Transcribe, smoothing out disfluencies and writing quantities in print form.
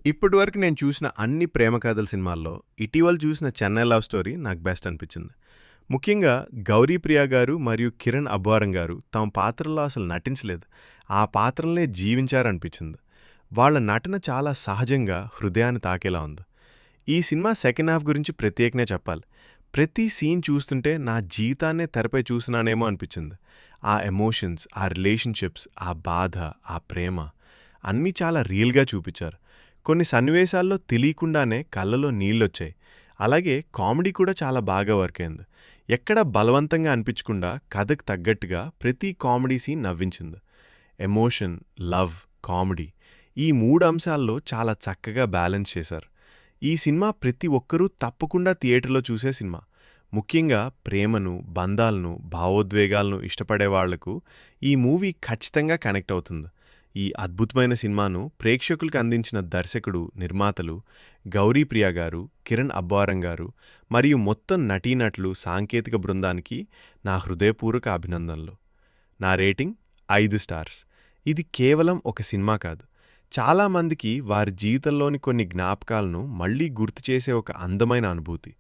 ఇప్పటివరకు నేను చూసిన అన్ని ప్రేమ కథల సినిమాల్లో ఇటీవల చూసిన 'చెన్నై లవ్ స్టోరీ' నాకు బెస్ట్ అనిపించింది. ముఖ్యంగా గౌరీ ప్రియా గారు మరియు కిరణ్ అబ్బవరం గారు తమ పాత్రల్లో అసలు నటించలేదు. ఆ పాత్రలనే జీవించారనిపించింది. వాళ్ళ నటన చాలా సహజంగా హృదయాన్ని తాకేలా ఉంది. ఈ సినిమా సెకండ్ హాఫ్ గురించి ప్రత్యేకంగా చెప్పాలి. ప్రతి సీన్ చూస్తుంటే నా జీవితాన్నే తెరపై చూస్తున్నానేమో అనిపించింది. ఆ ఎమోషన్స్, ఆ రిలేషన్‌షిప్స్, ఆ బాధ, ఆ ప్రేమ అన్నీ చాలా రియల్‌గా చూపిచ్చారు. కొన్ని సన్నివేశాల్లో తెలియకుండానే కళ్ళలో నీళ్లొచ్చాయి. అలాగే కామెడీ కూడా చాలా బాగా వర్క్ అయింది. ఎక్కడా బలవంతంగా అనిపించకుండా కథకు తగ్గట్టుగా ప్రతి కామెడీ సీన్ నవ్వించింది. ఎమోషన్, లవ్, కామెడీ ఈ 3 అంశాల్లో చాలా చక్కగా బ్యాలెన్స్ చేశారు. ఈ సినిమా ప్రతి ఒక్కరూ తప్పకుండా థియేటర్‌లో చూసే సినిమా. ముఖ్యంగా ప్రేమను, బంధాలను, భావోద్వేగాలను ఇష్టపడే వాళ్లకు ఈ మూవీ ఖచ్చితంగా కనెక్ట్ అవుతుంది. ఈ అద్భుతమైన సినిమాను ప్రేక్షకులకు అందించిన దర్శకుడు, నిర్మాతలు గౌరీ ప్రియా గారు, కిరణ్ అబ్బవరం గారు మరియు మొత్తం నటీనటులు, సాంకేతిక బృందానికి నా హృదయపూర్వక అభినందనలు. నా రేటింగ్ 5 స్టార్స్. ఇది కేవలం ఒక సినిమా కాదు. చాలామందికి వారి జీవితంలోని కొన్ని జ్ఞాపకాలను మళ్ళీ గుర్తు చేసే ఒక అందమైన అనుభూతి.